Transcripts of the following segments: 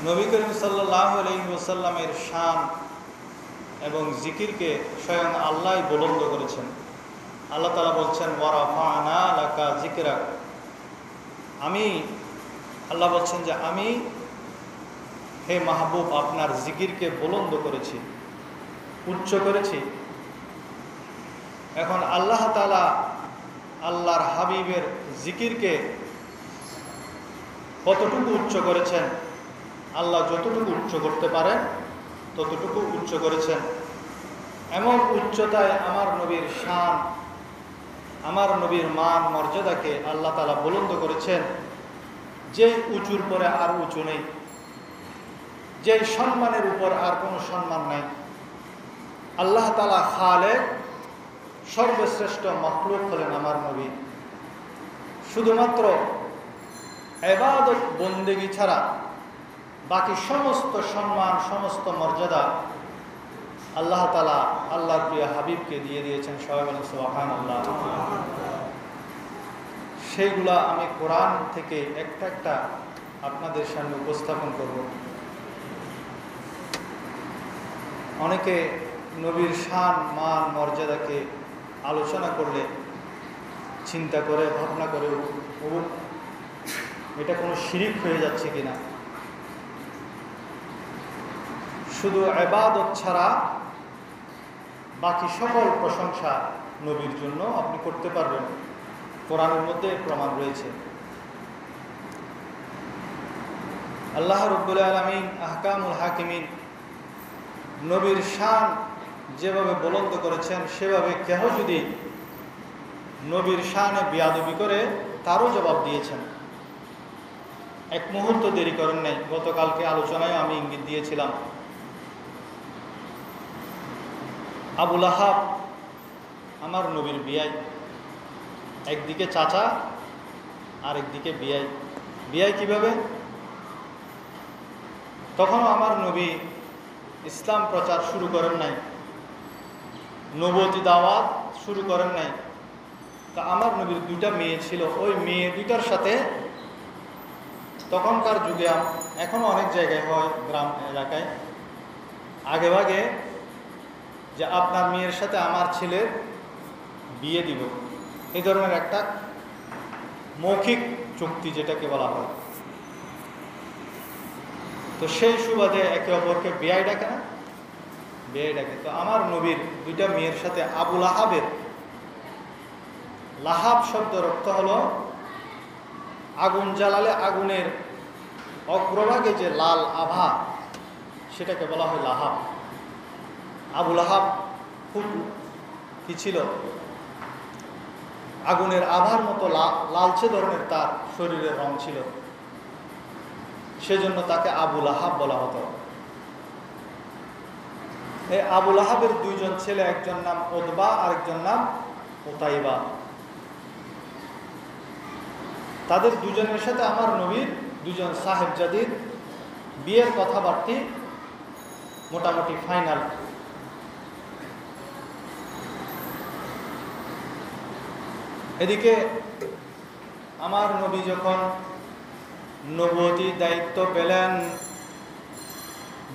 নবী করিম সাল্লাল্লাহু আলাইহি ওয়াসাল্লামের শান এবং জিকিরকে স্বয়ং আল্লাহ বুলন্দ করেছেন। আল্লাহ তাআলা বলছেন ওয়ারাফা'না লাকা যিকরাক। আল্লাহ বলছেন যে আমি হে মাহবুব আপনার জিকিরকে বুলন্দ করেছি, উচ্চ করেছি। এখন আল্লাহ তাআলা আল্লাহর হাবিবের জিকিরকে কতটুকু উচ্চ করেছেন? আল্লাহ যতটুকু উচ্চ করতে পারেন ততটুকু উচ্চ করেছেন। এমন উচ্চতায় আমার নবীর শান, আমার নবীর মান মর্যাদাকে আল্লাহ তাআলা বুলন্দ করেছেন, যে উঁচুর পরে আর উঁচু নেই, যে সম্মানের উপর আর কোনো সম্মান নাই। আল্লাহ তাআলা খালেক, সর্বশ্রেষ্ঠ মাখলুক হলেন আমার নবী। শুধুমাত্র ইবাদত বন্দেগী ছাড়া বাকি সমস্ত সম্মান, সমস্ত মর্যাদা আল্লাহ তাআলা আল্লাহর প্রিয় হাবিবকে দিয়ে দিয়েছেন। সবাই বলেন সুবহানাল্লাহ। সেইগুলা আমি কোরআন থেকে একটা একটা আপনাদের সামনে উপস্থাপন করব। অনেকে নবীর শান, মান, মর্যাদাকে আলোচনা করলে চিন্তা করে, ভাবনা করে এটা কোনো শিরিক হয়ে যাচ্ছে কিনা। শুধু ইবাদত ছাড়া বাকি সকল প্রশংসা নবীর জন্য আপনি করতে পারবেন, কোরআনের মধ্যে প্রমাণ রয়েছে। আল্লাহ রাব্বুল আলামিন আহকামুল হাকিমিন নবীর শান যেভাবে বুলন্দ করেছেন, সেভাবে কেহ যদি নবীর শানে বেয়াদবি করে তারও জবাব দিয়েছেন। এক মুহূর্ত দেরি করেন নাই। গতকালকে আলোচনায় আমি ইঙ্গিত দিয়েছিলাম, আবু লাহাব আমার নবীর বিয়াই, একদিকে চাচা আর একদিকে বিয়াই। বিয়াই কিভাবে? তখনও আমার নবী ইসলাম প্রচার শুরু করেন নাই, নবুয়তি দাওয়াত শুরু করেন নাই। তা আমার নবীর দুইটা মেয়ে ছিল। ওই মেয়ে দুইটার সাথে তখনকার যুগে, এখনো অনেক জায়গায় হয়, গ্রাম এলাকায় আগে ভাগে, যে আপনার মেয়ের সাথে আমার ছেলের বিয়ে দিব, এই ধরনের একটা মৌখিক চুক্তি যেটাকে বলা হয়। তো সেই সুবাদে একে অপরকে বিয়াই ডাকে না, বিয়াই ডাকে। তো আমার নবীর দুইটা মেয়ের সাথে আবু লাহাবের, লাহাব শব্দের অর্থ হলো আগুন জ্বালালে আগুনের অগ্রভাগে যে লাল আভা, সেটাকে বলা হয় লাহাব। আবু লাহাব খুব কি ছিল? আগুনের আভার মতো লালচে ধরনের তার শরীরের রং ছিল, সেজন্য তাকে আবু লাহাব বলা হতো। এই আবু লাহাবের দুইজন ছেলে, একজন নাম উতবা আর একজন নাম উতাইবা। তাদের দুজনের সাথে আমার নবীর দুজন সাহেবজাদির বিয়ের কথাবার্তা মোটামুটি ফাইনাল। এদিকে আমার নবী যখন নবুয়তির দায়িত্ব পেলেন,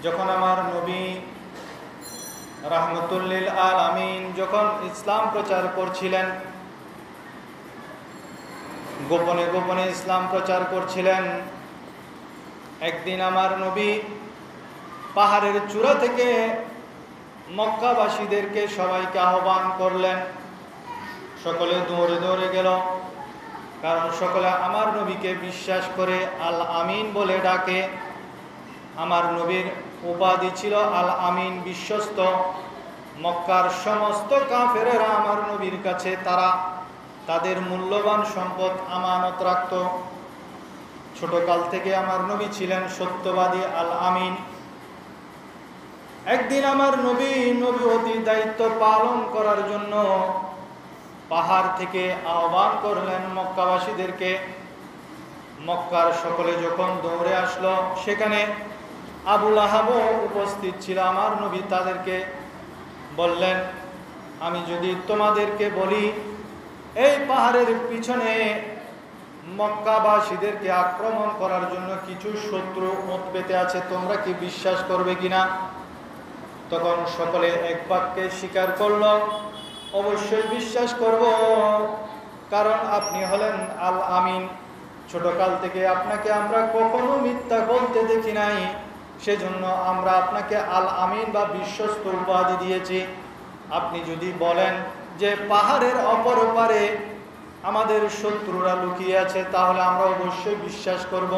যখন আমার নবী রাহমাতুল লিল আলামিন যখন ইসলাম প্রচার করছিলেন, গোপনে গোপনে ইসলাম প্রচার করছিলেন, একদিন আমার নবী পাহাড়ের চূড়া থেকে মক্কাবাসীদেরকে সবাইকে আহ্বান করলেন। সকলে দৌড়ে দৌড়ে গেল, কারণ সকলে আমার নবীকে বিশ্বাস করে আল আমিন বলে ডাকে। আমার নবীর উপাধি ছিল আল আমিন, বিশ্বস্ত। মক্কার সমস্ত কাফেরেরা আমার নবীর কাছে তারা তাদের মূল্যবান সম্পদ আমানত রাখত। ছোটকাল থেকে আমার নবী ছিলেন সত্যবাদী, আল আমিন। একদিন আমার নবুয়তির দায়িত্ব পালন করার জন্য পাহাড় থেকে আহ্বান করলেন মক্কাবাসীদেরকে। মক্কার সকলে যখন দৌড়ে আসলো, সেখানে আবু লাহাবও উপস্থিত ছিল। আমার নবী তাদেরকে বললেন, আমি যদি তোমাদেরকে বলি এই পাহাড়ের পিছনে মক্কাবাসীদেরকে আক্রমণ করার জন্য কিছু শত্রু মত পেতে আছে, তোমরা কি বিশ্বাস করবে কিনা? তখন সকলে এক বাক্যে স্বীকার করল, অবশ্যই বিশ্বাস করব, কারণ আপনি হলেন আল আমিন। ছোটকাল থেকে আপনাকে আমরা কখনো মিথ্যা বলতে দেখি নাই, সেজন্য আমরা আপনাকে আল আমিন বা বিশ্বস্ত উপাধি দিয়েছি। আপনি যদি বলেন যে পাহাড়ের অপর পারে আমাদের শত্রুরা লুকিয়ে আছে, তাহলে আমরা অবশ্যই বিশ্বাস করব।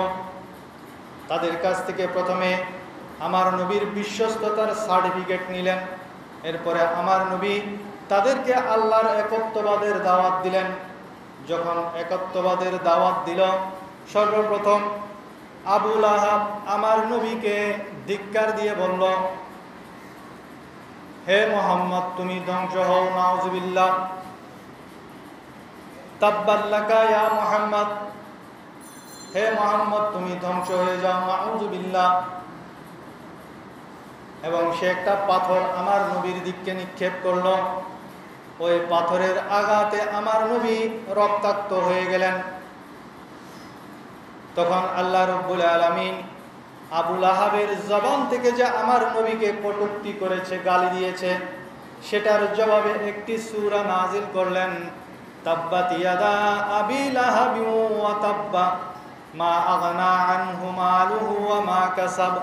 তাদের কাছ থেকে প্রথমে আমার নবীর বিশ্বস্ততার সার্টিফিকেট নিলেন। এরপরে আমার নবী তাদেরকে আল্লাহর একত্ববাদের দাওয়াত দিলেন। যখন একত্ববাদের দাওয়াত দিল, সর্বপ্রথম আবু লাহাব আমার নবীকে ধিক্কার দিয়ে বলল, হে মুহাম্মদ, তুমি ধ্বংস হও, নাউজুবিল্লাহ। তাব্বাল্লাকা ইয়া মুহাম্মদ, হে মুহাম্মদ তুমি ধ্বংস হয়ে যাও, নাউজুবিল্লাহ। এবং সে একটা পাথর আমার নবীর দিকে নিক্ষেপ করল। ওই পাথরের আঘাতে আমার নবী রক্তাক্ত হয়ে গেলেন। তখন আল্লাহ রাব্বুল আলামিন আবু লাহাবের জবান থেকে যে আমার নবীকে কটূক্তি করেছে, গালি দিয়েছে, সেটার জবাবে একটি সূরা নাজিল করলেন, তাব্বাত ইয়াদা আবি লাহাবি ওয়া তাব্বা মা আগনা আনহু মালুহু ওয়া মা কাসাব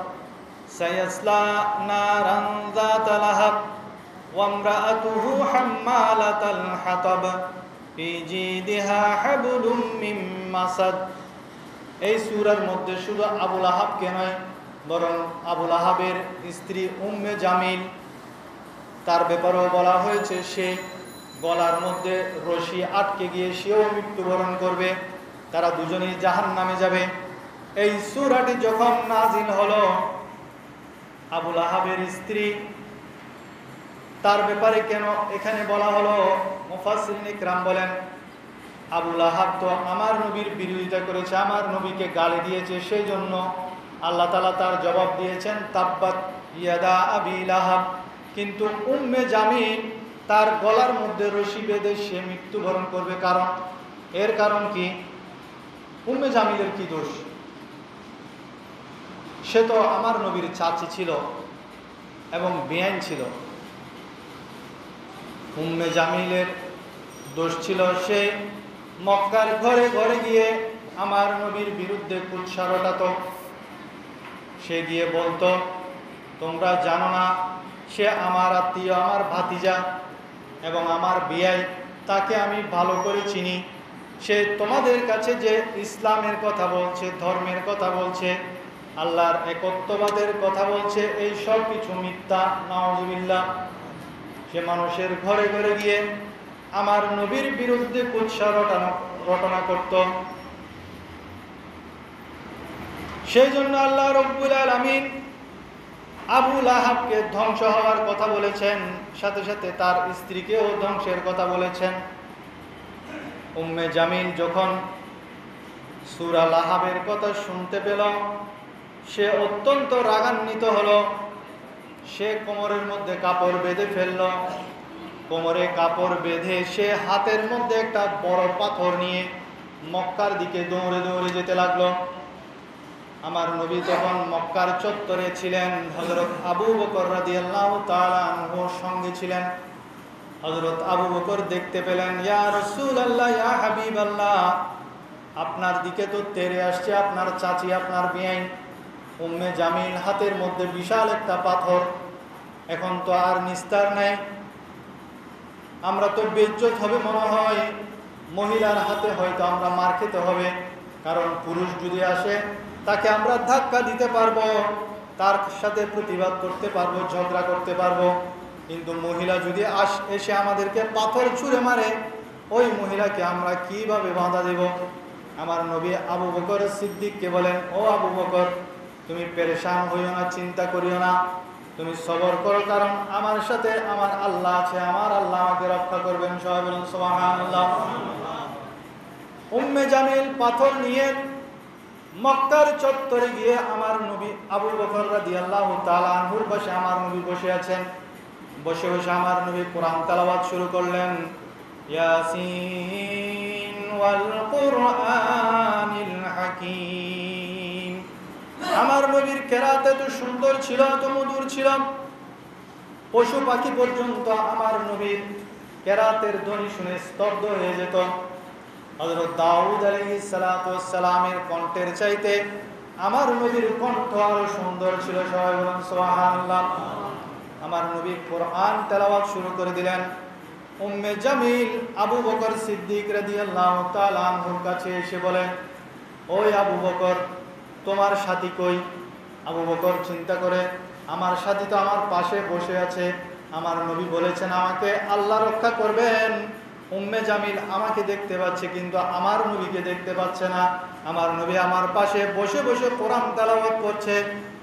সায়াসলা নারান যাতা লাহাব ওয়া ইমরাআতুহু হাম্মালাতাল হাতাব ফি জিদিহা হাবলুম মিন মাসাদ। এই সূরার মধ্যে শুধু আবু লাহাবকে নয়, বরং আবু লাহাবের স্ত্রী উম্মে জামিল, তার ব্যাপারেও বলা হয়েছে সে গলার মধ্যে রশি আটকে গিয়ে সেও মৃত্যুবরণ করবে, তারা দুজনেই জাহান্নামে যাবে। এই সূরাটি যখন নাজিল হলো, আবু লাহাবের স্ত্রী, তার ব্যাপারে কেন এখানে বলা হলো? মুফাসসিরিন ইকরাম বলেন, আবু লাহাব তো আমার নবীর বিরোধিতা করেছে, আমার নবীকে গালি দিয়েছে, সেই জন্য আল্লাহ তাআলা তার জবাব দিয়েছেন তাব্বাত ইয়াদা আবি লাহাব। কিন্তু উম্মে জামিল, তার গলার মধ্যে রশি বেঁধে সে মৃত্যুবরণ করবে। কারণ এর কারণ কি? উম্মে জামিলের কি দোষ? সে তো আমার নবীর চাচি ছিল এবং বেআইন ছিল। উম্মে জামিলের দোষ ছিল সে মক্কার ঘরে ঘরে গিয়ে আমার নবীর বিরুদ্ধে কুৎসা রটাতো। সে গিয়ে বলতো, তোমরা জানো না সে আমার আত্মীয়, আমার ভাতিজা এবং আমার বিয়াই, তাকে আমি ভালো করে চিনি। সে তোমাদের কাছে যে ইসলামের কথা বলছে, ধর্মের কথা বলছে, আল্লাহর একত্ববাদের কথা বলছে, এই সব কিছু মিথ্যা, নাউজুবিল্লাহ। সে মানুষের ঘরে ঘরে গিয়ে আমার নবীর বিরুদ্ধে কুৎসা রটনা করত। সেই জন্য আল্লাহ রাব্বুল আলামিন আবু লাহাবকে ধ্বংস হওয়ার কথা বলেছেন, সাথে সাথে তার স্ত্রীকেও ধ্বংসের কথা বলেছেন। উম্মে জামিল যখন সূরা লাহাবের কথা শুনতে পেল, সে অত্যন্ত রাগান্বিত হলো। সে কোমরের মধ্যে কাপড় বেঁধে ফেলল। কোমরে কাপড় বেঁধে সে হাতের মধ্যে একটা বড় পাথর নিয়ে মক্কার দিকে দৌড়ে দৌড়ে যেতে লাগলো। আমার নবী তখন মক্কার চত্বরে ছিলেন, হযরত আবু বকর রাদিয়াল্লাহু তাআলা আনহুর সঙ্গে ছিলেন। হযরত আবু বকর দেখতে পেলেন, ইয়া রাসূলুল্লাহ, ইয়া হাবিবাল্লাহ, আপনার দিকে তো তেড়ে আসছে আপনার চাচি, আপনার বিয়াই উম্মে জামিল, হাতের মধ্যে বিশাল একটা পাথর। এখন তো আর নিস্তার নাই, আমরা তো বেইজ্জত হবে মনে হয়। মহিলার হাতে হয়তো আমরা মার খেতে হবে, কারণ পুরুষ যদি আসে তাকে আমরা ধাক্কা দিতে পারবো, তার সাথে প্রতিবাদ করতে পারবো, ঝগড়া করতে পারবো। কিন্তু মহিলা যদি এসে আমাদেরকে পাথর ছুঁড়ে মারে, ওই মহিলাকে আমরা কিভাবে বাধা দেব? আমার নবী আবু বকর সিদ্দিককে বলেন, ও আবু বকর, তুমি পেরেশান হইও না, চিন্তা করিও না, তুমি সবর করো, কারণ আমার সাথে আমার আল্লাহ আছে, আমার আল্লাহ আমাকে রক্ষা করবেন। সবাই বলুন সুবহানাল্লাহ। উম্মে জামিল পাথর নিয়ে মক্কার চত্বরে গিয়ে আমার নবী আবু বকর রাদিয়াল্লাহু তাআলা আনহুর পাশে আমার নবী বসে আছেন। বসে বসে আমার নবী কোরআন তেলাওয়াত শুরু করলেন, ইয়াসিন ওয়াল-কুরআনিল হাকীম। আমার নবীর কেরাত এত সুন্দর ছিল, এত মধুর ছিল, পশু পাখি পর্যন্ত আমার নবীর কেরাতের ধ্বনি শুনে স্তব্ধ হয়ে যেত। হযরত দাউদ আলাইহিস সালাতু ওয়াস সালামের কণ্ঠের চাইতে আমার নবীর কণ্ঠ আরো সুন্দর ছিল। সবাই বলুন সুবহানাল্লাহ। আমার নবী কোরআন তেলাওয়াত শুরু করে দিলেন। উম্মে জামিল আবু বকর সিদ্দিক রাদিয়াল্লাহু তাআলা আনহুর কাছে এসে বলেন, ওই আবু বকর, তোমার সাথী কই? আবু বকর চিন্তা করে, আমার সাথী তো আমার পাশে বসে আছে, আমার নবী বলেছেন আমাকে আল্লাহ রক্ষা করবেন। উম্মে জামিল আমাকে দেখতে পাচ্ছে কিন্তু আমার নবীকে দেখতে পাচ্ছে না। আমার নবী আমার পাশে বসে বসে কোরআন তেলাওয়াত করছে,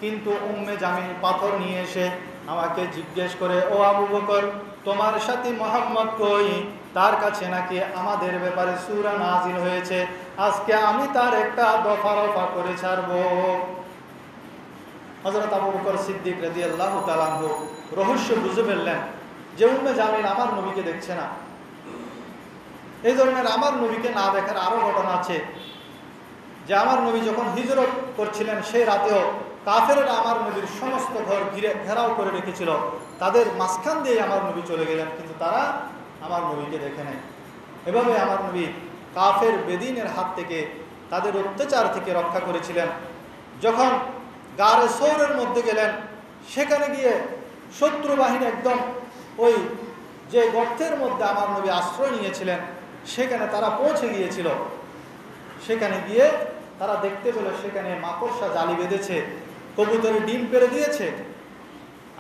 কিন্তু উম্মে জামিল পাথর নিয়ে এসে আমাকে জিজ্ঞেস করে, ও আবু বকর, তোমার সাথী মুহাম্মদ কই? তার কাছে নাকি আমাদের ব্যাপারে সূরা নাজিল হয়েছে, আজকে আমি তার একটা দফা রফা করে ছাড়বো। হযরত আবু বকর সিদ্দিক রাদিয়াল্লাহু তাআলা আনহু রহস্য বুঝে ফেললেন যে উম্মে জামিল আমার নবীকে দেখছে না। এই ধরনের আমার নবীকে না দেখার আরো ঘটনা আছে, যে আমার নবী যখন হিজরত করছিলেন সেই রাতেও কাফেররা আমার নবীর সমস্ত ঘর ঘেরাও করে রেখেছিল, তাদের মাঝখান দিয়ে আমার নবী চলে গেলেন, কিন্তু তারা আমার নবীকে দেখে নেয়। এভাবে আমার নবী কাফের বেদিনের হাত থেকে, তাদের অত্যাচার থেকে রক্ষা করেছিলেন। যখন গারে সৌরের মধ্যে গেলেন, সেখানে গিয়ে শত্রু বাহিনী একদম ওই যে গর্তের মধ্যে আমার নবী আশ্রয় নিয়েছিলেন সেখানে তারা পৌঁছে গিয়েছিল। সেখানে গিয়ে তারা দেখতে পেল সেখানে মাকড়সা জালি বেঁধেছে, কবুতরের ডিম পেড়ে দিয়েছে।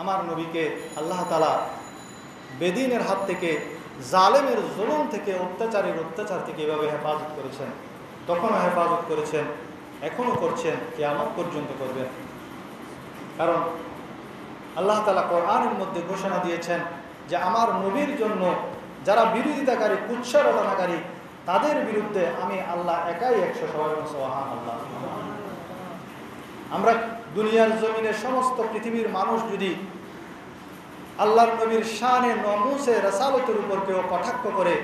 আমার নবীকে আল্লাহ তাআলা বেদিনের হাত থেকে, জালেমের জুলুম থেকে, অত্যাচার থেকে এভাবে হেফাজত করেছেন। তখনও হেফাজত করেছেন, এখনও করছেন, কিয়ামত পর্যন্ত করবেন। কারণ আল্লাহ তাআলা কোরআনের মধ্যে ঘোষণা দিয়েছেন যে আমার নবীর জন্য যারা বিরোধিতাকারী, কুৎসা রটনাকারী, তাদের বিরুদ্ধে আমি আল্লাহ একাই 100। সুবহানাল্লাহ। আমরা দুনিয়ার জমিনের সমস্ত পৃথিবীর মানুষ যদি আল্লাহর নবীর শানে, নমুসে, রাসালতের উপর কেউ কটাক্ষ করে,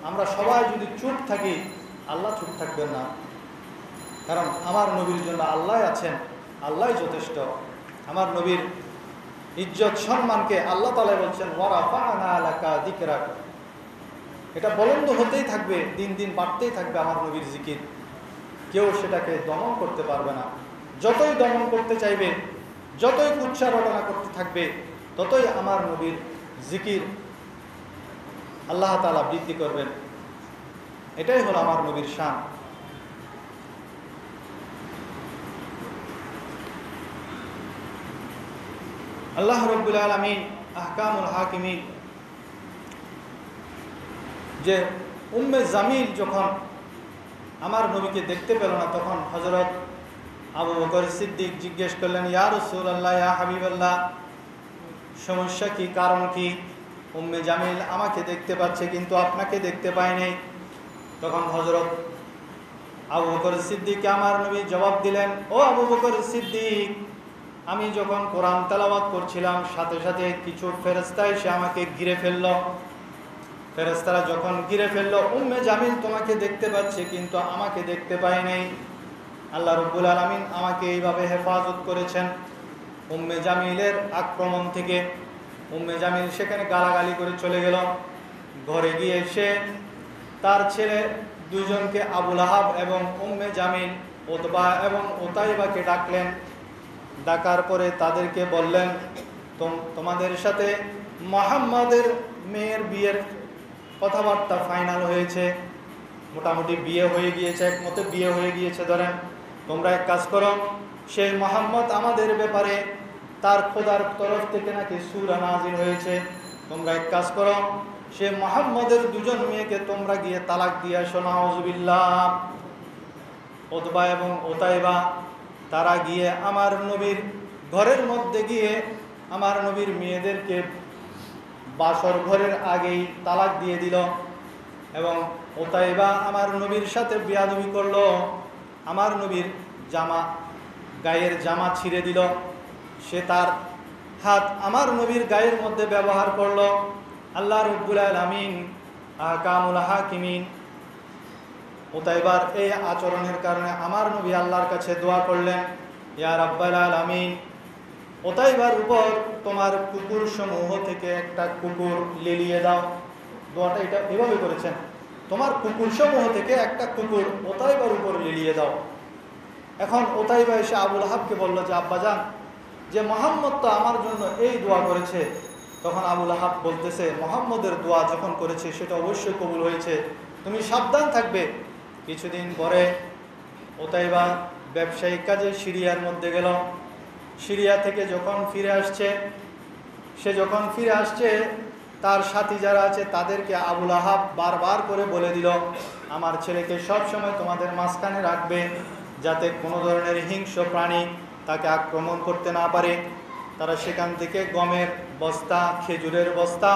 আমরা সবাই যদি চুপ থাকি, আল্লাহ চুপ থাকবেন না। কারণ আমার নবীর জন্য আল্লাহ আছেন, আল্লাহই যথেষ্ট। আমার নবীর ইজ্জত সম্মানকে আল্লাহ তাআলা বলছেন ওয়ারাফা'না লাকা যিকরাক, এটা বলন্দ হতেই থাকবে, দিন দিন বাড়তেই থাকবে আমার নবীর জিকির। কেউ সেটাকে দমন করতে পারবে না। যতই দমন করতে চাইবে, যতই কুৎসা রটনা করতে থাকবে, ততই আমার নবীর জিকির আল্লাহ তাআলা বৃদ্ধি করবেন। এটাই হলো আমার নবীর শান। আল্লাহ রাব্বুল আলামিন আহকামুল হাকিমিন যে উম্মে জামিল যখন আমার নবীকে দেখতে পেল না, তখন হযরত আবু বকর সিদ্দিক জিজ্ঞেস করলেন, ইয়া রাসূলুল্লাহ, ইয়া হাবিবাল্লাহ, সমস্যা কি, কারণ কি? উম্মে জামিল আমাকে দেখতে পাচ্ছে কিন্তু আপনাকে দেখতে পায় নাই। তখন হযরত আবু বকর সিদ্দিক আমার নবী জবাব দিলেন, ও আবু বকর সিদ্দিক, আমি যখন কোরআন তেলাওয়াত করছিলাম, সাথে সাথে কিছু ফেরেশতা এসে আমাকে ঘিরে ফেলল। ফেরেশতারা যখন ঘিরে ফেলল, উম্মে জামিল তোমাকে দেখতে পাচ্ছে কিন্তু আমাকে দেখতে পায় নাই। আল্লাহ রাব্বুল আলামিন আমাকে এইভাবে হেফাজত করেছেন উম্মে জামিলের আক্রমণ থেকে। উম্মে জামিল সেখানে গালাগালি করে চলে গেল। ঘরে গিয়ে সে তার ছেলে দুজনকে, আবুল আহাব এবং উম্মে জামিল, উতবা এবং উতাইবাকে ডাকলেন। ডাকার পরে তাদেরকে বললেন, তোমাদের সাথে মুহাম্মাদের মেয়ের বিয়ের কথাবার্তা ফাইনাল হয়েছে, মোটামুটি বিয়ে হয়ে গিয়েছে, একমতে বিয়ে হয়ে গিয়েছে। ধরেন তোমরা এক কাজ করো, সেই মুহাম্মদ আমাদের ব্যাপারে তার খোদার তরফ থেকে নাকি সূরা নাজিল হয়েছে, তোমরা এক কাজ করো, সে মুহাম্মদের দুজন মেয়েকে তোমরা গিয়ে তালাক দিয়ে আসো। নাউযুবিল্লাহ। উতবা এবং উতাইবা তারা গিয়ে আমার নবীর ঘরের মধ্যে গিয়ে আমার নবীর মেয়েদেরকে বাসর ঘরের আগেই তালাক দিয়ে দিল। এবং উতাইবা আমার নবীর সাথে বেয়াদবি করলো, আমার নবীর গায়ের জামা ছিঁড়ে দিল। সে তার হাত আমার নবীর গায়ের মধ্যে ব্যবহার করলো। আল্লাহ রাব্বুল আলামিন আহকামুল হাকিমিন উতাইবার এই আচরণের কারণে আমার নবী আল্লাহর কাছে দোয়া করলেন, ইয়া রাব্বাল আলামিন, উতাইবার উপর তোমার কুকুর সমূহ থেকে একটা কুকুর লেলিয়ে দাও। দোয়াটা এটা এভাবে করেছেন, তোমার কুকুর সমূহ থেকে একটা কুকুর উতাইবার উপর লেলিয়ে দাও। এখন উতাইবা এসে আবুল আহাবকে বলল যে আব্বাজান, যে মুহাম্মদ তো আমার জন্য এই দোয়া করেছে। তখন আবুল আহাব বলতেছে, মুহাম্মদের দোয়া যখন করেছে সেটা অবশ্যই কবুল হয়েছে, তুমি সাবধান থাকবে। কিছুদিন পরে উতাইবা ব্যবসায়িক কাজে সিরিয়ার মধ্যে গেল। সিরিয়া থেকে যখন ফিরে আসছে তার সাথী যারা আছে তাদেরকে আবুল আহাব বারবার করে বলে দিল, আমার ছেলেকে সব সময় তোমাদের মাঝখানে রাখবে, যাতে কোনো ধরনের হিংস্র প্রাণী তাকে আক্রমণ করতে না পারে। তারা সেখান থেকে গমের বস্তা, খেজুরের বস্তা,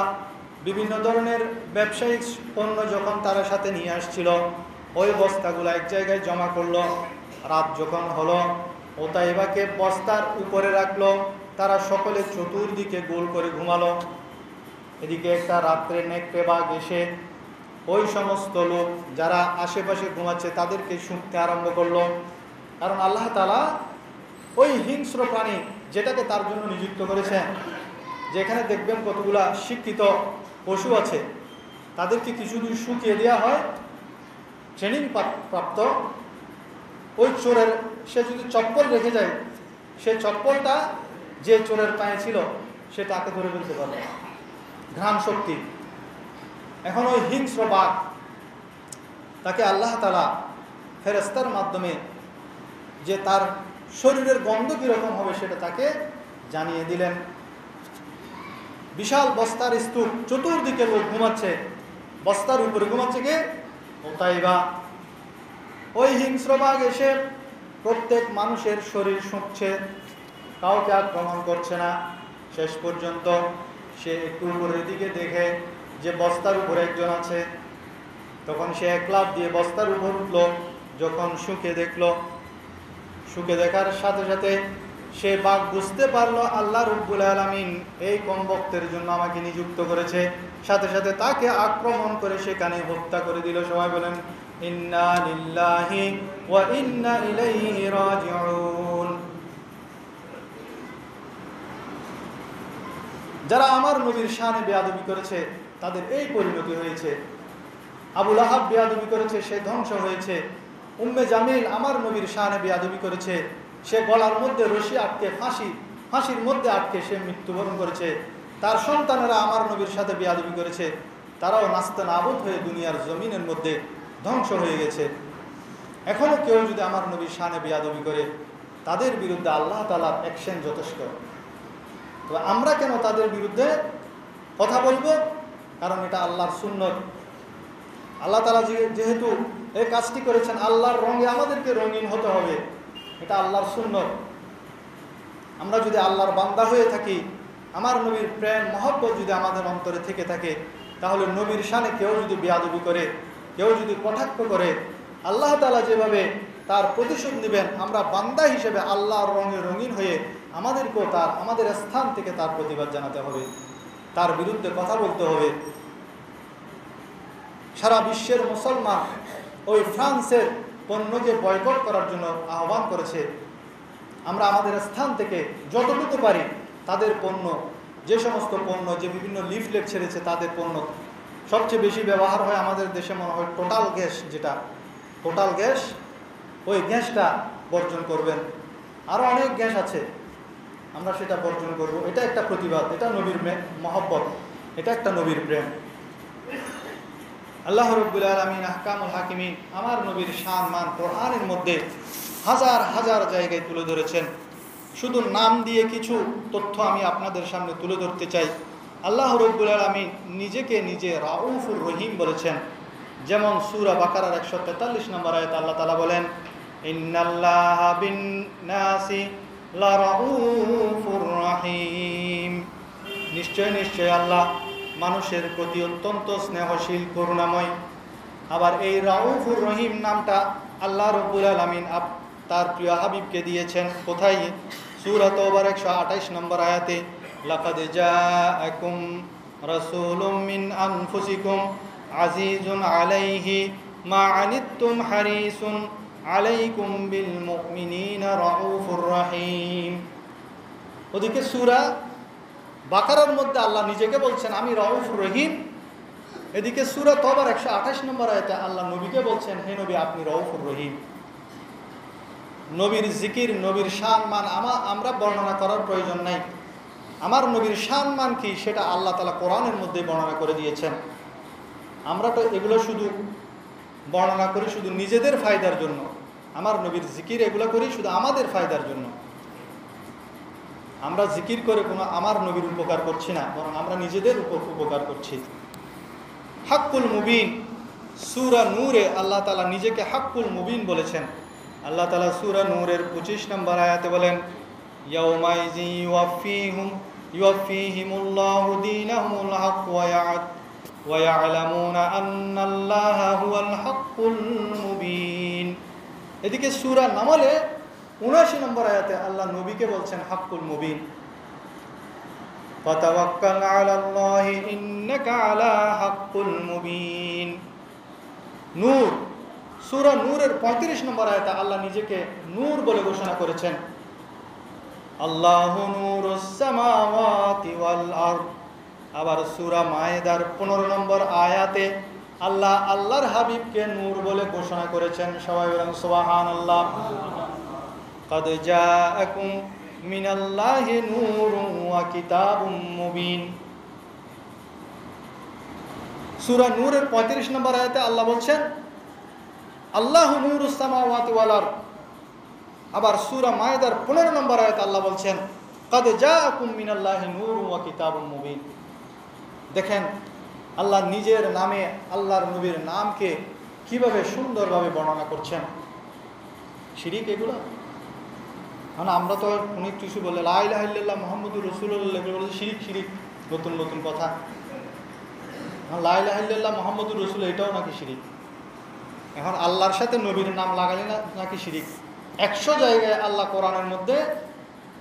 বিভিন্ন ধরনের ব্যবসায়িক পণ্য যখন তারা সাথে নিয়ে আসছিল, ওই বস্তাগুলো এক জায়গায় জমা করলো। রাত যখন হলো, উতাইবাকে বস্তার উপরে রাখলো। তারা সকলে চতুর্দিকে গোল করে ঘুমালো। এদিকে একটা রাত্রে নেকড়ে বাঘ এসে ওই সমস্ত লোক যারা আশেপাশে ঘুমাচ্ছে তাদেরকে শুঁকতে আরম্ভ করলো। কারণ আল্লাহ তাআলা ওই হিংস্র প্রাণী যেটাকে তার জন্য নিযুক্ত করেছেন, যেখানে দেখবেন কতগুলা শিক্ষিত পশু আছে, তাদেরকে কিছুদিন শুকিয়ে দেওয়া হয়, ট্রেনিং প্রাপ্ত। ওই চোরের সে যদি চপ্পল রেখে যায়, সে চপ্পলটা যে চোরের পায়ে ছিল সে তাকে ধরে ফেলতে পারবে, ঘ্রাণ শক্তি। এখন ওই হিংস্র বাঘ তাকে আল্লাহ তাআলা ফেরেশতার মাধ্যমে যে তার শরীরের গন্ধ কীরকম হবে সেটা তাকে জানিয়ে দিলেন। বিশাল বস্তার স্তূপ, চতুর্দিকে লোক ঘুমাচ্ছে, বস্তার উপরে ঘুমাচ্ছে কে? উতাইবা। ওই হিংস্র বাঘ এসে প্রত্যেক মানুষের শরীর শুঁকছে, কাউকে আক্রমণ করছে না। শেষ পর্যন্ত সে একটু উপরের দিকে দেখে যে বস্তার উপরে একজন আছে, তখন সে এক লাফ দিয়ে বস্তার উপর উঠল। যখন শুকে দেখার সাথে সাথে সে বাঘ বুঝতে পারলো আল্লাহ রাব্বুল আলামিন এই কমবক্তের জন্য আমাকে নিযুক্ত করেছে। সাথে সাথে তাকে আক্রমণ করে সেখানে হত্যা করে দিল। সবাই বলেন ইন্না লিল্লাহি ওয়া ইন্না ইলাইহি রাজিউন। যারা আমার নবীর শানে বেয়াদবি করেছে তাদের এই পরিণতি হয়েছে। আবুল আহাব বেয়াদবি করেছে, সে ধ্বংস হয়েছে। উম্মে জামিল আমার নবীর শানে বেয়াদবি করেছে, সে গলার মধ্যে রশি আটকে ফাঁসির মধ্যে আটকে সে মৃত্যুবরণ করেছে। তার সন্তানেরা আমার নবীর সাথে বেয়াদবি করেছে, তারাও নাস্তে নাবুদ হয়ে দুনিয়ার জমিনের মধ্যে ধ্বংস হয়ে গেছে। এখনও কেউ যদি আমার নবীর শানে বেয়াদবি করে, তাদের বিরুদ্ধে আল্লাহ তাআলার অ্যাকশন যথেষ্ট। তো আমরা কেন তাদের বিরুদ্ধে কথা বলবো? কারণ এটা আল্লাহর সুন্নত। আল্লাহ তাআলা যেহেতু এই কাজটি করেছেন, আল্লাহর রঙে আমাদেরকে রঙিন হতে হবে, এটা আল্লাহর সুন্নত। আমরা যদি আল্লাহর বান্দা হয়ে থাকি, আমার নবীর প্রেম মহব্বত যদি আমাদের অন্তরে থেকে থাকে, তাহলে নবীর শানে কেউ যদি বেয়াদবি করে, কেউ যদি কটাক্ষ করে, আল্লাহ তাআলা যেভাবে তার প্রতিশোধ নেবেন, আমরা বান্দা হিসেবে আল্লাহর রঙে রঙিন হয়ে আমাদেরকেও আমাদের স্থান থেকে তার প্রতিবাদ জানাতে হবে, তার বিরুদ্ধে কথা বলতে হবে। সারা বিশ্বের মুসলমান ওই ফ্রান্সের পণ্যকে বয়কট করার জন্য আহ্বান করেছে। আমরা আমাদের স্থান থেকে যতটুকু পারি তাদের পণ্য, যে সমস্ত পণ্য, যে বিভিন্ন লিফলেট ছেড়েছে তাদের পণ্য, সবচেয়ে বেশি ব্যবহার হয় আমাদের দেশে মনে হয় টোটাল গ্যাস, যেটা টোটাল গ্যাস, ওই গ্যাসটা বর্জন করবেন। আরও অনেক গ্যাস আছে, আমরা সেটা বর্জন করব। এটা একটা প্রতিবাদ, এটা নবীর মহব্বত, এটা একটা নবীর প্রেম। আল্লাহ রাব্বুল আলামিন আহকামুল হাকিমিন আমার নবীর শান মান কোরআনের মধ্যে হাজার হাজার জায়গায় তুলে ধরেছেন। শুধু নাম দিয়ে কিছু তথ্য আমি আপনাদের সামনে তুলে ধরতে চাই। আল্লাহ রাব্বুল আলামিন নিজেকে নিজে রাউফুর রহিম বলেছেন। যেমন সূরা বাকারার 143 নম্বর আয়াতে আল্লাহ তাআলা বলেন, ইন্নাল্লাহা বিন-নাসি লারাউফুর রহিম। নিশ্চয় আল্লাহ মানুষের প্রতি অত্যন্ত স্নেহশীল, করুণাময়। আবার এই রাউফুর রহিম নামটা আল্লাহ রাব্বুল আলামিন তার প্রিয় হাবিবকে দিয়েছেন। কোথায়? সূরা তাওবার 128 নম্বর আয়াতে, লাকাদ জাআকুম রাসূলুম মিন আনফুসিকুম আজিজুন আলাইহি মা আনিতুম হারিসুন আলাইকুম বিল মুমিনিনা রাউফুর রহিম। ওদিকে সূরা বাকারার মধ্যে আল্লাহ নিজেকে বলছেন আমি রাউফুর রহিম। এদিকে সূরা তওবার 128 নম্বর আয়াতে আল্লাহ নবীকে বলছেন হে নবী আপনি রাউফুর রহিম। নবীর জিকির, নবীর সম্মান আমরা বর্ণনা করার প্রয়োজন নাই। আমার নবীর সম্মান কি সেটা আল্লাহ তাআলা কোরআনের মধ্যে বর্ণনা করে দিয়েছেন। আমরা তো এগুলো শুধু বর্ণনা করি শুধু নিজেদের ফায়দার জন্য। আমার নবীর জিকির এগুলো করি শুধু আমাদের ফায়দার জন্য। আমরা জিকির করে কোনো আমার নবীর উপকার করছি না, বরং আমরা নিজেদের উপকার করছি। হাক্কুল মুবিন, সূরা নূরে আল্লাহ তাআলা নিজেকে হাক্কুল মুবিন বলেছেন। আল্লাহ তাআলা সূরা নূরের 25 নম্বর আয়াতে বলেন ইয়াউমাইজি ইউওয়াফিহিমুল্লাহু দীনাহুল হক ওয়া ইয়ালামুনা আন্নাল্লাহা হুয়াল হাক্কুল মুবিন। এদিকে সূরা নামলে 79 নম্বর আয়াতে আল্লাহ নবীকে বলছেন হাক্কুল মুবিন। ফাতাওয়াক্কাল আলাল্লাহি ইন্নাকা আলা হাক্কুল মুবিন। নূর, সূরা নূরের 35 নম্বর আয়াতে আল্লাহ নিজেকে নূর বলে ঘোষণা করেছেন। আল্লাহু নূরুস সামাওয়াতি ওয়াল আরদ। আবার সূরা মায়েদার 15 নম্বর আয়াতে আল্লাহ আল্লাহর হাবিবকে নূর বলে ঘোষণা করেছেন। সবাই বলেন সুবহানাল্লাহ। قد جاءكم من الله نور وكتاب مبين। সূরা নূরের 35 নম্বর আয়াতে আল্লাহ বলছেন আল্লাহু নূরুস সামাওয়াতি ওয়াল আরদ। আবার সূরা মায়েদার 15 নম্বর আয়াতে আল্লাহ বলছেন قد جاءكم من الله نور وكتاب مبين। দেখেন আল্লাহ নিজের নামে আল্লাহর নবীর নামকে কিভাবে সুন্দরভাবে বর্ণনা করছেন। শিরিক এগুলো মানে আমরা তো অনেক কিছু বলে লা ইলাহা ইল্লাল্লাহ মুহাম্মাদুর রাসূলুল্লাহ এগুলো বলে শিরিক শিরিক নতুন নতুন কথা। লা ইলাহা ইল্লাল্লাহ মুহাম্মাদুর রাসূল এটাও নাকি শিরিক। এখন আল্লাহর সাথে নবীর নাম লাগালে না নাকি শিরিক। 100 জায়গায় আল্লাহ কোরআনের মধ্যে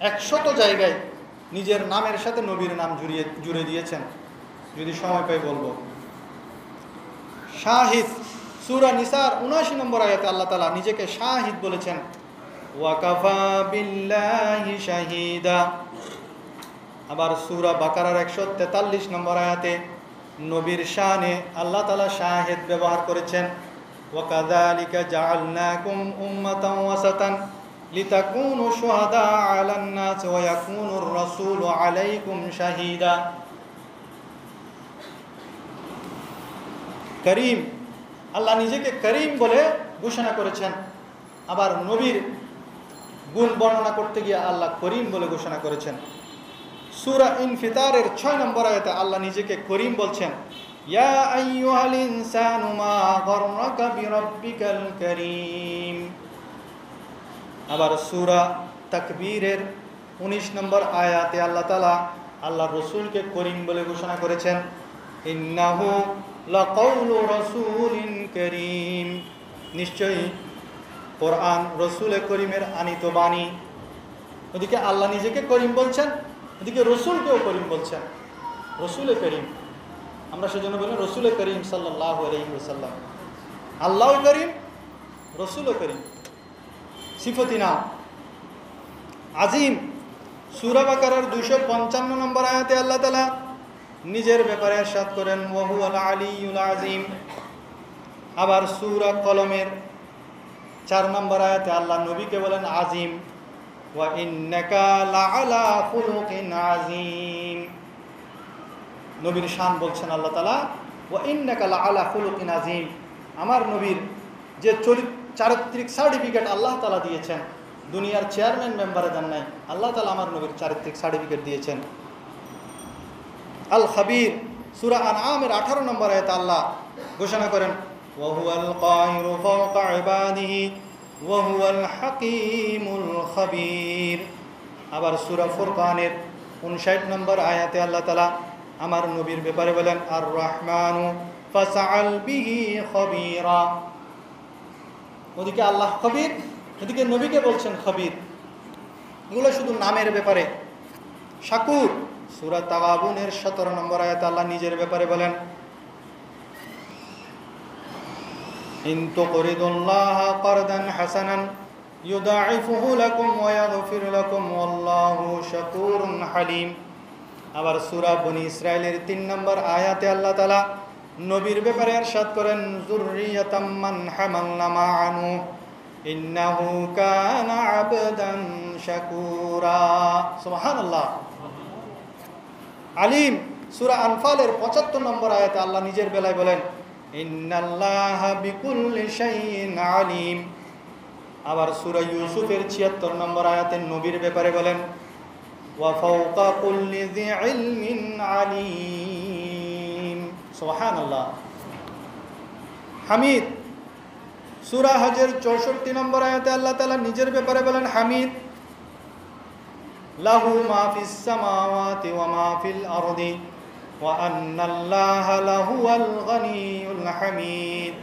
100 জায়গায় নিজের নামের সাথে নবীর নাম জুড়ে দিয়েছেন। যদি সময় পাই বলবো। শাহিদ, সূরা নিসার 79 নম্বর আয়াতে আল্লাহ তাআলা নিজেকে শাহিদ বলেছেন ওয়াকাফা বিল্লাহি শাহিদা। আবার সূরা বাকারার 143 নম্বর আয়াতে নবীর শানে আল্লাহ তাআলা শাহিদ ব্যবহার করেছেন ওয়াকাযালিকা জাআলনাকুম উম্মাতান ওয়াসাতান লিতাকুনু শুহাদা আলান নাস ওয়া ইয়াকুনুর রাসূলু আলাইকুম শাহিদা। করিম, আল্লাহ নিজেকে করিম বলে ঘোষণা করেছেন। আবার নবীর গুণ বর্ণনা করতে গিয়ে আল্লাহ করিম বলে ঘোষণা করেছেন। সূরা ইনফিতারের 6 নম্বর আয়াতে আল্লাহ নিজেকে করিম বলছেন ইয়া আইয়ুহাল ইনসানু মা গররাকা বিরাব্বিকাল করিম। আবার সূরা তাকবীরের 19 নম্বর আয়াতে আল্লাহ তাআলা আল্লাহর রাসূলকে করিম বলে ঘোষণা করেছেন ইন্নাহু লাকাউলু রাসূলিন করিম। নিশ্চয়ই কোরআন রসুল করিমের আনিত বাণী। ওদিকে আল্লাহ নিজেকে করিম বলছেন, ওদিকে রসুলকেও করিম বলছেন। রসুল করিম, আমরা সেজন্য বলি রসুল করিম সাল্লাল্লাহু আলাইহি ওয়াসাল্লাম। আল্লাহও করিম, রসুলও করিম, সিফতি নাম। আজিম, সূরা বাকারার 255 নম্বর আয়াতে আল্লাহ তাআলা নিজের ব্যাপারে ইরশাদ করেন ওয়া হুয়াল আলিয়্যুল আযীম। আবার সূরা কলমের 4 নম্বর আয়াতে আল্লাহ নবীকে বলেন আজিম ওয়া ইন্নাকা লাআলা খুলুকিন আযীম। নবীর শান বলছেন আল্লাহ তাআলা ওয়া ইন্নাকা লাআলা খুলুকিন আযীম। আমার নবীর যে চারিত্রিক সার্টিফিকেট আল্লাহ তাআলা দিয়েছেন, দুনিয়ার চেয়ারম্যান মেম্বারে দেন নাই, আল্লাহ তাআলা আমার নবীর চারিত্রিক সার্টিফিকেট দিয়েছেন। আল খাবীর, সূরা আনআমের 18 নম্বর আয়াতে আল্লাহ ঘোষণা করেন ওয়া হুয়াল কাহিরু ফাওকা ইবাদিহি ওয়া হুয়াল হাকীমুল খাবীর। আবার সূরা ফুরকানের 59 নম্বর আয়াতে আল্লাহ তাআলা আমার নবীর ব্যাপারে বলেন আর রহমানু ফাসআল বিহি খাবীরা। ওদিকে আল্লাহ খবীর, এদিকে নবীকে বলছেন খবীর। এগুলো শুধু নামের ব্যাপারে। শাকুর, সূরা তাগাবুনের 17 নম্বর আয়াতে আল্লাহ নিজের ব্যাপারে বলেন ইন তুকরিদুল্লাহা কারদান হাসানান ইউদাইফুহু লাকুম ওয়া ইয়াগফির লাকুম ওয়াল্লাহু শাকুরুন হালিম। আবার সূরা বনী ইসরাঈলের 3 নম্বর আয়াতে আল্লাহ তাআলা নবীর ব্যাপারে ইরশাদ করেন, যুররিয়াতাম মান হামালনা মা'a নূহ ইন্নাহু কানা আবদান শাকুরা। সুবহানাল্লাহ। আলিম সূরা আনফালের 75 নম্বর আয়াতে আল্লাহ নিজের বেলায় বলেন, ইন্নাল্লাহা বিকুল্লি শাইইন আলিম। আবার সূরা ইউসুফের 76 নম্বর আয়াতে নবীর ব্যাপারে বলেন, ওয়া ফাওকা কুল্লি যি ইলমিন আলিম। সুবহানাল্লাহ। হামিদ সূরা হজের 64 নম্বর আয়াতে আল্লাহ তাআলা নিজের ব্যাপারে বলেন, হামিদ লাহু মা ফিস সামাওয়াতি ওয়া মা ফিল আরদি ওয়া আন্নাল্লাহা লাহুয়াল গনিয়ুল হামিদ।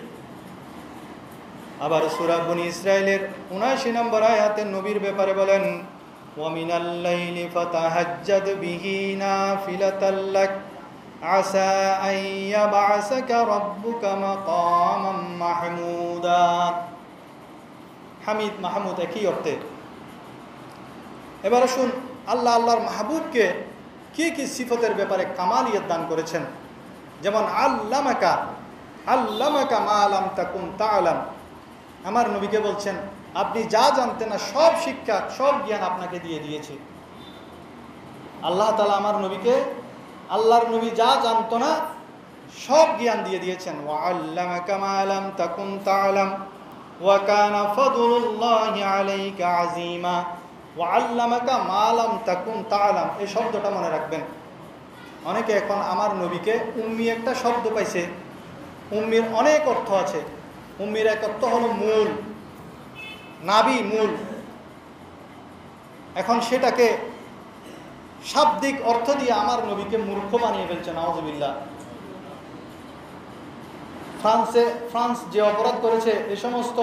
আবার সূরা বনী ইসরাঈলের 79 নম্বর আয়াতে নবীর ব্যাপারে বলেন, ওয়া মিনাল লাইলি ফাতাহাজ্জাদ বিহি নাফিলাতাল লাক আসা আন ইয়াবআসাকা রাব্বুকা মাকামান মাহমুদা। হামিদ মাহমুদ একই অর্থে। এবার আসুন আল্লাহ আল্লাহর মাহবুবকে কি কি সিফতের ব্যাপারে কামালিয়ত দান করেছেন। যেমন আল্লামাকা মা লাম তাকুন তা'লাম। আমার নবীকে বলছেন, আপনি যা জানতেন না সব শিক্ষা সব জ্ঞান আপনাকে দিয়ে দিয়েছি। আল্লাহ তাআলা আমার নবীকে, আল্লাহর নবী যা জানতো না সব জ্ঞান দিয়ে দিয়েছেন। ওয়া আল্লামাকা মা লাম তাকুন তা'লাম ওয়া কানা ফাদলুল্লাহি আলাইকা আযীমা। ওয়া আল্লামাকা মা লাম তাকুন তা'লাম, এই শব্দটা মনে রাখবেন। অনেকে এখন আমার নবীকে উম্মি একটা শব্দ পাইছে। উম্মির অনেক অর্থ আছে। উম্মির এক অর্থ হলো মূল, নাবি মূল। এখন সেটাকে শাব্দিক অর্থ দিয়ে আমার নবীকে মূর্খ বানিয়ে ফেলছে, নাউযুবিল্লাহ। ফ্রান্স যে অপরাধ করেছে, এই সমস্ত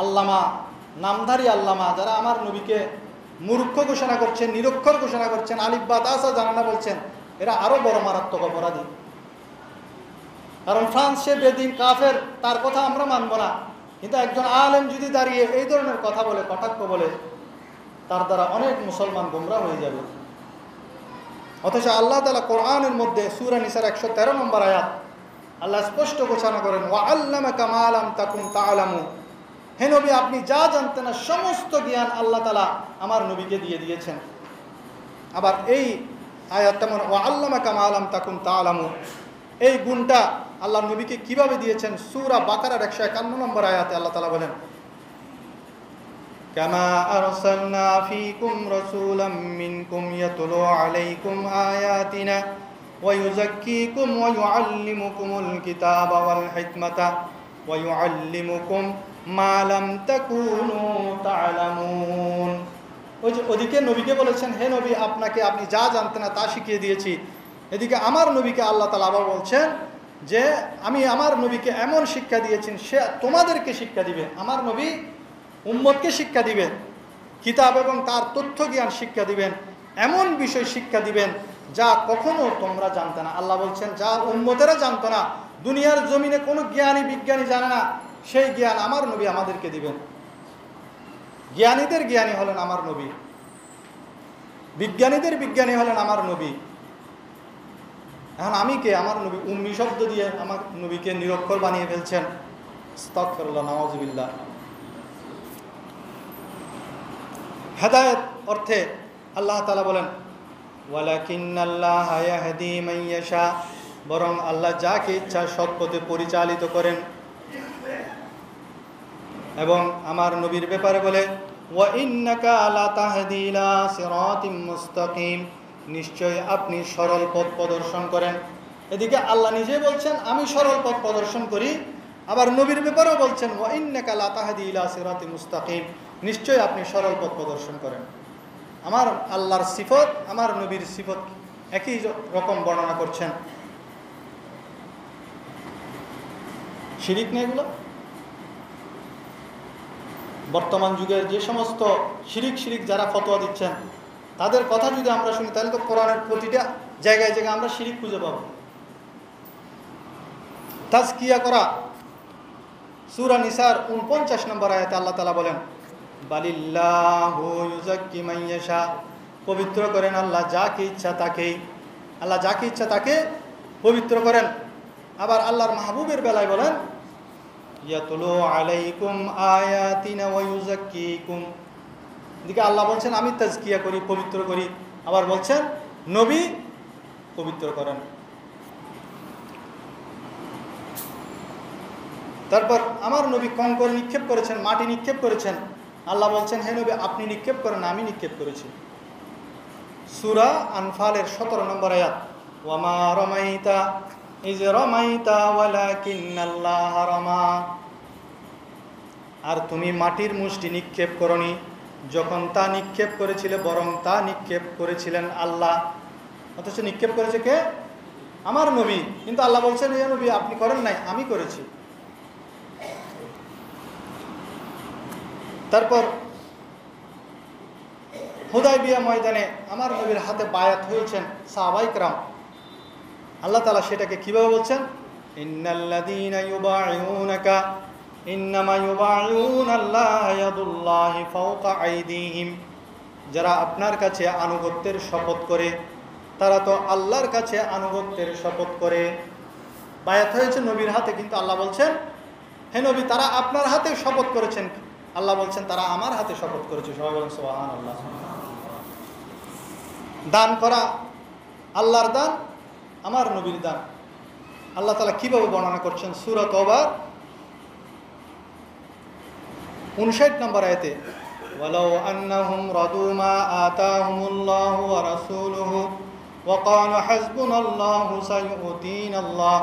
আল্লামা, নামধারী আল্লামা যারা আমার নবীকে মূর্খ ঘোষণা করছেন, নিরক্ষর ঘোষণা করছেন, আলিফ বা তাসা জানা না বলছেন, এরা আরো বড় মারাত্মক অপরাধী। কারণ ফ্রান্স সে বেদিন কাফের, তার কথা আমরা মানব না। কিন্তু একজন আলেম যদি দাঁড়িয়ে এই ধরনের কথা বলে, কটাক্ষ বলে, তার দ্বারা অনেক মুসলমান গোমরাহ হয়ে যাবে। অথচ আল্লাহ তাআলা কোরআনের মধ্যে সূরা নিসার 113 নম্বর আয়াত আল্লাহ স্পষ্ট ঘোষণা করেন, ওয়া আল্লামাকা মা লাম তাকুন তা'লামু। হে নবী, আপনি যা জানতেন না সমস্ত জ্ঞান আল্লাহ তাআলা আমার নবীকে দিয়ে দিয়েছেন। আবার এই আয়াতটা মনে, ওয়া আল্লামাকা মা লাম তাকুন তা'লামু, এই গুণটা আল্লাহ নবীকে কিভাবে দিয়েছেন সূরা বাকারার 151 নম্বর আয়াতে আল্লাহ তাআলা বলেন, কামা আরসালনা ফীকুম রাসূলাম মিনকুম ইয়াতলু আলাইকুম আয়াতিনা ওয়া ইউযাক্কিকুম ওয়া ইউআল্লিমুকুমুল কিতাবা ওয়াল হিকমাতা ওয়া ইউআল্লিমুকুম মা লাম তাকুনু তা'লামুন। ওই যে ওদিকে নবীকে বলেছেন, হে নবী, আপনাকে আপনি যা জানতেন না তা শিখিয়ে দিয়েছি। এদিকে আমার নবীকে আল্লাহ তাআলা আবার বলছেন যে আমি আমার নবীকে এমন শিক্ষা দিয়েছেন, সে তোমাদেরকে শিক্ষা দিবে। আমার নবী উম্মতকে শিক্ষা দিবেন, কিতাব এবং তার তথ্য জ্ঞান শিক্ষা দিবেন, এমন বিষয় শিক্ষা দিবেন যা কখনো তোমরা জানতে না। আল্লাহ বলছেন, যা উম্মতেরা জানতো না, দুনিয়ার জমিনে কোনো জ্ঞানী বিজ্ঞানী জানে না, সেই জ্ঞান আমার নবী আমাদেরকে দিবেন। জ্ঞানীদের জ্ঞানী হলেন আমার নবী, বিজ্ঞানীদের বিজ্ঞানী হলেন আমার নবী। এখন আমি কে? আমার নবী উম্মি শব্দ দিয়ে আমার নবীকে নিরক্ষর বানিয়ে ফেলছেন। আস্তাগফিরুল্লাহ, নাউযুবিল্লাহ। হেদায়েত অর্থে আল্লাহ তাআলা বলেন, ওয়ালাকিন্নাল্লাহা ইয়াহদি মান ইয়াশা, বরং আল্লাহ যাকে ইচ্ছা সৎ পথে পরিচালিত করেন। এবং আমার নবীর ব্যাপারে বলে, ওয়া ইন্নাকা লা তাহদি ইলা সিরাতিম মুস্তাকিম, নিশ্চয় আপনি সরল পথ প্রদর্শন করেন। এদিকে আল্লাহ নিজেই বলছেন আমি সরল পথ প্রদর্শন করি, আবার নবীর ব্যাপারেও বলছেন ওয়া ইন্নাকা লা তাহদি ইলা সিরাতিম মুস্তাকিম, নিশ্চয় আপনি সরল পথ প্রদর্শন করেন। আমার আল্লাহর সিফত, আমার নবীর সিফত একই রকম বর্ণনা করছেন। শিরিক নেই এগুলো? বর্তমান যুগের যে সমস্ত শিরিক যারা ফতোয়া দিচ্ছেন, তাদের কথা যদি আমরা শুনি তাহলে তো কোরআনের প্রতিটা জায়গায় আমরা শিরিক খুঁজে পাবো। তাজকিয়া করা, সূরা নিসার ৪৯ নম্বর আয়াতে আল্লাহ তাআলা বলেন, বালিল্লাহু ইউযাক্কি মান ইয়াশা, পবিত্র করেন আল্লাহ যাকে ইচ্ছা তাকেই। আল্লাহ যাকে ইচ্ছা তাকে পবিত্র করেন। আবার আল্লাহর মাহবুবের বেলায় বলেন, ইয়াতুলু আলাইকুম আয়াতিনা ওয়া ইউযাক্কিকুম। দিকে আল্লাহ বলছেন আমি তাজকিয়া করি, পবিত্র করি। আবার বলছেন নবী পবিত্র করেন। তারপর আমার নবী কঙ্কর নিক্ষেপ করেছেন, মাটি নিক্ষেপ করেছেন। আল্লাহ বলছেন হে নবী আপনি নিক্ষেপ করেন, আমি নিক্ষেপ করেছি। সূরা আনফালের ১৭ নম্বর আয়াত, ওয়ামা রমাইতা ইয রমাইতা ওয়ালাকিন্নাল্লাহ রামা। আর তুমি মাটির মুষ্টি নিক্ষেপ করনি যখন তা নিক্ষেপ করেছিলে, বরং তা নিক্ষেপ করেছিলেন আল্লাহ। অথচ নিক্ষেপ করেছে কে? আমার নবী। কিন্তু আল্লাহ বলছেন হে নবী আপনি করেন নাই, আমি করেছি। তারপর হুদায়বিয়া ময়দানে আমার নবীর হাতে বায়াত হয়েছেন সাহাবায়ে কেরাম। আল্লাহ তাআলা সেটাকে কিভাবে বলছেন, ইন্নাল্লাযীনা ইউবাইউনাকা ইন্নামা ইউবাইউনাল্লাহ ইয়াদুল্লাহি ফাওকা আইদিহিম। যারা আপনার কাছে আনুগত্যের শপথ করে তারা তো আল্লাহর কাছে আনুগত্যের শপথ করে। বায়াত হয়েছে নবীর হাতে, কিন্তু আল্লাহ বলছেন হে নবী তারা আপনার হাতে শপথ করেছেন। আল্লাহ বলছেন তারা আমার হাতে শপথ করেছে। সবাই বলেন সুবহানাল্লাহ। দান করা আল্লাহর দান, আমার নবীর দান। আল্লাহ তাআলা কিভাবে বর্ণনা করছেন সূরা তওবার ৫৯ নম্বর আয়াতে, ওয়ালাউ আন্নাহুম রাদু মা আতাহুমুল্লাহু ওয়া রাসূলুহু ওয়া ক্বালু হাসবুনাল্লাহু সাইয়ুতিনাল্লাহ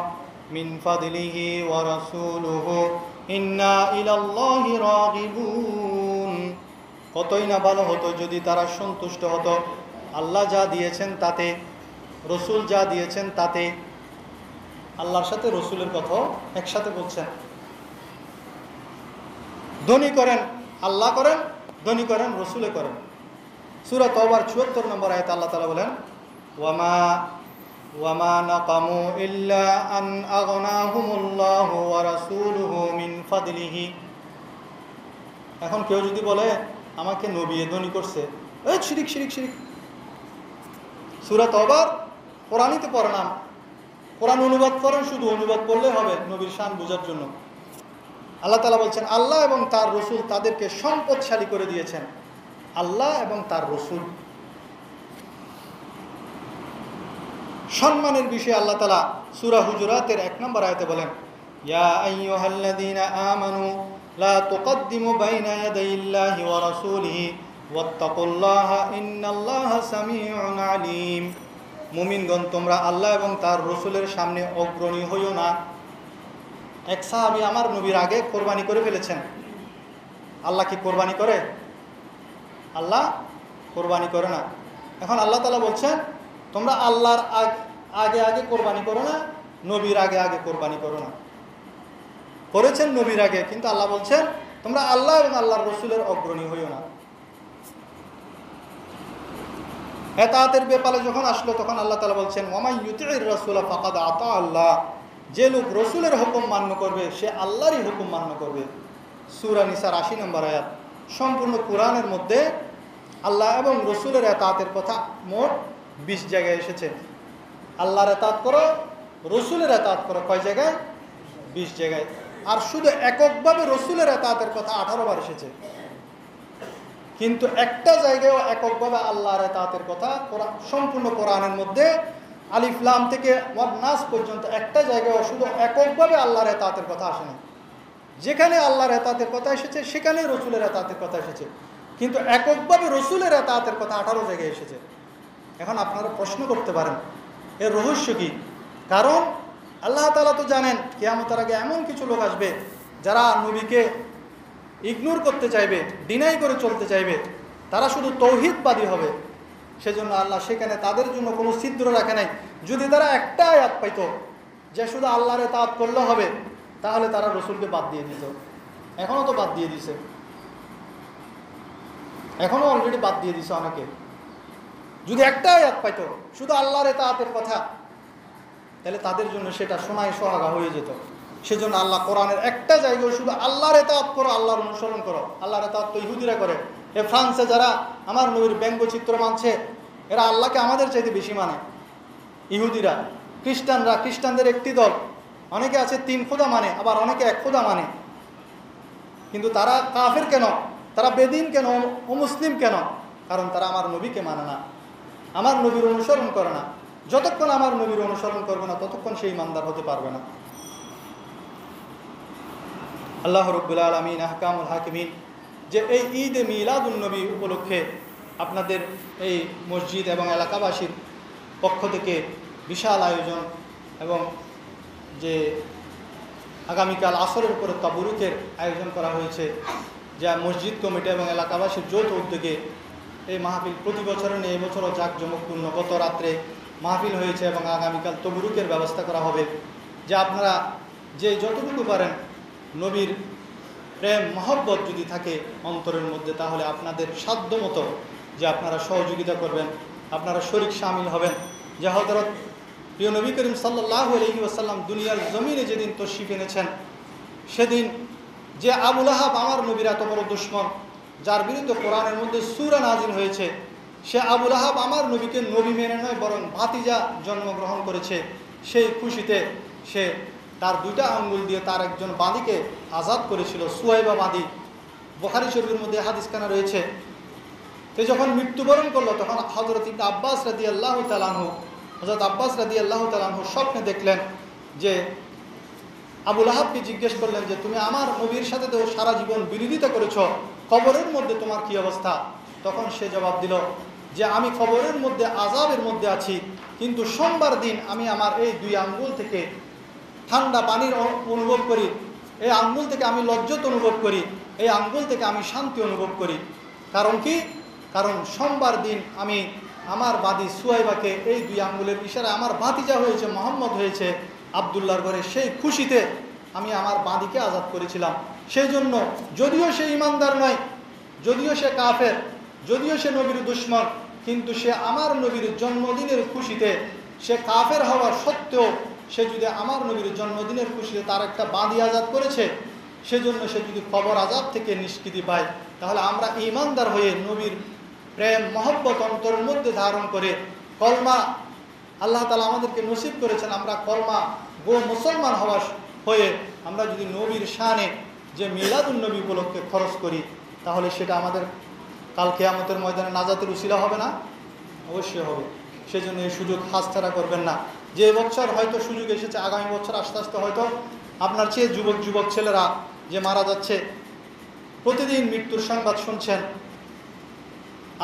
মিন ফাদলিহি ওয়া রাসূলুহু ইন্না ইলাল্লাহি রাগিবুন। কতই না ভালো হতো যদি তারা সন্তুষ্ট হতো আল্লাহ যা দিয়েছেন তাতে, রসুল যা দিয়েছেন তাতে। আল্লাহর সাথে রসুলের কথা একসাথে বলছেন। ধনী করেন আল্লাহ করেন, ধনী করেন রসুলে করেন। সূরা তওবার ৭৪ নম্বর আয়াতে আল্লাহ তাআলা বলেন, ওয়ামা নাকামু ইল্লা আন আগনাহুমুল্লাহু ওয়া রাসূলুহু মিন ফাদলিহি। এখন কেউ যদি বলে আমাকে নবী ধনী করছে, এই শিরিক শিরিক শিরিক। সূরা তওবার কোরআনই পড়ে না, কোরআন অনুবাদ করেন, শুধু অনুবাদ করলে হবে নবীর শান বোঝার জন্য। আল্লাহ তাআলা বলছেন আল্লাহ এবং তার রসুল তাদেরকে সম্পদশালী করে দিয়েছেন। আল্লাহ এবং তার রসুল সম্মানের বিষয়ে আল্লাহ তাআলা সূরা হুজুরাতের ১ নম্বর আয়াতে বলেন, ইয়া আইয়ুহাল্লাযীনা আমানু লা তুকদ্দিমু বাইনা ইয়াদাইল্লাহি ওয়া রাসূলিহি ওয়াত্তাকুল্লাহা ইন্নাল্লাহা সামিউন আলীম। মুমিনগণ তোমরা আল্লাহ এবং তার রসুলের সামনে অগ্রণী হইও না। এক সাহাবী আমার নবীর আগে কোরবানি করে ফেলেছেন। আল্লাহ কি কোরবানি করে? আল্লাহ কোরবানি করে না। এখন আল্লাহ তাআলা বলছেন তোমরা আল্লাহর আগে আগে কোরবানি করো না, নবীর আগে আগে কোরবানি করো না। করেছেন নবীর আগে, কিন্তু আল্লাহ বলছেন তোমরা আল্লাহ এবং আল্লাহর রসুলের অগ্রণী হইও না। এতাআতের ব্যাপারে যখন আসলো তখন আল্লাহ তাআলা বলছেন, ওয়ামাই ইউতিউর রাসূলা ফাকাদ আতা আল্লাহ। যে লোক রসুলের হুকুম মান্য করবে সে আল্লাহরই হুকুম মান্য করবে। সূরা নিসার ৮০ নম্বর আয়াত। সম্পূর্ণ কোরআনের মধ্যে আল্লাহ এবং রসুলের এতাআতের কথা মোট ২০ জায়গায় এসেছে। আল্লাহর এতাআত করো, রসুলের এতাআত করো কয় জায়গায়? ২০ জায়গায়। আর শুধু এককভাবে রসুলের এতাআতের কথা ১৮ বার এসেছে। কিন্তু একটা জায়গায়ও এককভাবে আল্লাহর এতাআতের কথা সম্পূর্ণ কোরআনের মধ্যে আলিফ লাম থেকে ওয়ান নাস পর্যন্ত একটা জায়গায় শুধু এককভাবে আল্লাহর এতাআতের কথা আসেনি। যেখানে আল্লাহর এতাআতের কথা এসেছে সেখানে রসুলের এতাআতের কথা এসেছে, কিন্তু এককভাবে রসুলের এতাআতের কথা ১৮ জায়গায় এসেছে। এখন আপনারা প্রশ্ন করতে পারেন এর রহস্য কি? কারণ আল্লাহ তাআলা তো জানেন কিয়ামতের আগে এমন কিছু লোক আসবে যারা নবীকে ইগনোর করতে চাইবে, ডিনাই করে চলতে চাইবে, তারা শুধু তৌহিদবাদী হবে। সেজন্য আল্লাহ সেখানে তাদের জন্য কোনো ছিদ্র রাখে নাই। যদি তারা একটা আয়াত পাইতো যে শুধু আল্লাহর ইতাআত করলে হবে, তাহলে তারা রসুলকে বাদ দিয়ে দিত। এখনও তো বাদ দিয়ে দিছে, এখনও অলরেডি বাদ দিয়ে দিছে অনেকে। যদি একটা আয়াত পাইতো শুধু আল্লাহর ইতাআতের কথা, তাহলে তাদের জন্য সেটা সোনায় সোহাগা হয়ে যেত। সেজন্য আল্লাহ কোরআনের একটা জায়গায় শুধু আল্লাহর ইতাআত করো, আল্লাহর অনুসরণ করো। আল্লাহর ইতাআত তো ইহুদিরা করে। ফ্রান্সে যারা আমার নবীর ব্যঙ্গচিত্র মানছে, এরা আল্লাহকে আমাদের চাইতে বেশি মানে। ইহুদিরা, খ্রিস্টানরা, খ্রিস্টানদের একটি দল, অনেকে আছে 3 খোদা মানে, আবার অনেকে 1 খোদা মানে। কিন্তু তারা কাফের কেন, তারা বেদিন কেন, অমুসলিম কেন? কারণ তারা আমার নবীকে মানে না, আমার নবীর অনুসরণ করে না। যতক্ষণ আমার নবীর অনুসরণ করবে না, ততক্ষণ সেই ইমানদার হতে পারবে না। আল্লাহ রাব্বুল আলামিন আহকামুল হাকিমিন যে এই ঈদে মিলাদুন নবী উপলক্ষে আপনাদের এই মসজিদ এবং এলাকাবাসীর পক্ষ থেকে বিশাল আয়োজন, এবং যে আগামীকাল আসরের পরে তাবরুকের আয়োজন করা হয়েছে, যা মসজিদ কমিটি এবং এলাকাবাসীর যৌথ উদ্যোগে এই মাহফিল প্রতি বছরের এই বছরও জাঁকজমকপূর্ণ। গত রাত্রে মাহফিল হয়েছে এবং আগামীকাল তাবরুকের ব্যবস্থা করা হবে। যে আপনারা যে যতটুকু পারেন নবীর প্রেম মহব্বত যদি থাকে অন্তরের মধ্যে, তাহলে আপনাদের সাধ্য মতো যে আপনারা সহযোগিতা করবেন, আপনারা শরীক শামিল হবেন। যে হযরত প্রিয় নবী করিম সাল্লাল্লাহু আলাইহি ওয়াসাল্লাম দুনিয়ার জমিনে যেদিন তশরিফ এনেছেন, সেদিন যে আবু লাহাব আমার নবীর এত বড় দুশমন, যার বিরুদ্ধে কোরআনের মধ্যে সূরা নাজিল হয়েছে, সে আবু লাহাব আমার নবীকে নবী মেনে নয় বরং ভাতিজা জন্মগ্রহণ করেছে। সেই খুশিতে সে তার 2টা আঙ্গুল দিয়ে তার একজন বাঁদিকে আজাদ করেছিল, সুহাইবা বাঁদি। বুখারী শরীফের মধ্যে হাদিসখানা রয়েছে। সে যখন মৃত্যুবরণ করলো, তখন হযরত ইবনে আব্বাস রাদিয়াল্লাহু তাআলা আনহু, হযরত আব্বাস রাদিয়াল্লাহু তাআলা আনহু স্বপ্নে দেখলেন যে আবু লাহাবকে জিজ্ঞেস করলেন যে তুমি আমার নবীর সাথে তো সারা জীবন বিরোধিতা করেছো, কবরের মধ্যে তোমার কি অবস্থা? তখন সে জবাব দিল যে আমি কবরের মধ্যে আযাবের মধ্যে আছি, কিন্তু সোমবার দিন আমি আমার এই 2 আঙ্গুল থেকে ঠান্ডা পানির অনুভব করি, এই আঙ্গুল থেকে আমি লজ্জত অনুভব করি, এই আঙ্গুল থেকে আমি শান্তি অনুভব করি। কারণ কি? কারণ সোমবার দিন আমি আমার বাদী সুহাইবাকে এই 2 আঙ্গুলের ইশারায় আমার ভাতিজা হয়েছে, মোহাম্মদ হয়েছে আবদুল্লাহর ঘরে, সেই খুশিতে আমি আমার বাঁদিকে আজাদ করেছিলাম। সেই জন্য যদিও সে ইমানদার নয়, যদিও সে কাফের, যদিও সে নবীর দুশমন, কিন্তু সে আমার নবীর জন্মদিনের খুশিতে, সে কাফের হওয়া সত্ত্বেও সে যদি আমার নবীর জন্মদিনের খুশিতে তার একটা বাঁধি আজাদ করেছে, সেজন্য সে যদি কবর আজাব থেকে নিষ্কৃতি পায়, তাহলে আমরা ইমানদার হয়ে নবীর প্রেম মহব্বত অন্তরের মধ্যে ধারণ করে কলমা আল্লাহ তাআলা আমাদেরকে নসিব করেছেন, আমরা কলমা গো মুসলমান হওয়া হয়ে আমরা যদি নবীর শানে যে মিলাদুন নবী উপলক্ষে খরচ করি, তাহলে সেটা আমাদের কাল কিয়ামতের ময়দানে নাজাতের উসিলা হবে না? অবশ্যই হবে। সেজন্য এই সুযোগ হাতছাড়া করবেন না। যে বছর হয়তো সুযোগ এসেছে, আগামী বছর আস্তে আস্তে হয়তো আপনার চেয়ে যুবক ছেলেরা যে মারা যাচ্ছে, প্রতিদিন মৃত্যুর সংবাদ শুনছেন।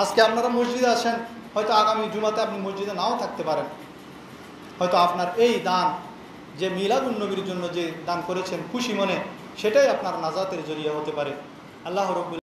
আজকে আপনারা মসজিদে আসেন, হয়তো আগামী জুমাতে আপনি মসজিদে নাও থাকতে পারেন। হয়তো আপনার এই দান যে মিলাদুন নবীর জন্য যে দান করেছেন খুশি মনে, সেটাই আপনার নাজাতের জরিয়া হতে পারে। আল্লাহ রাব্বুল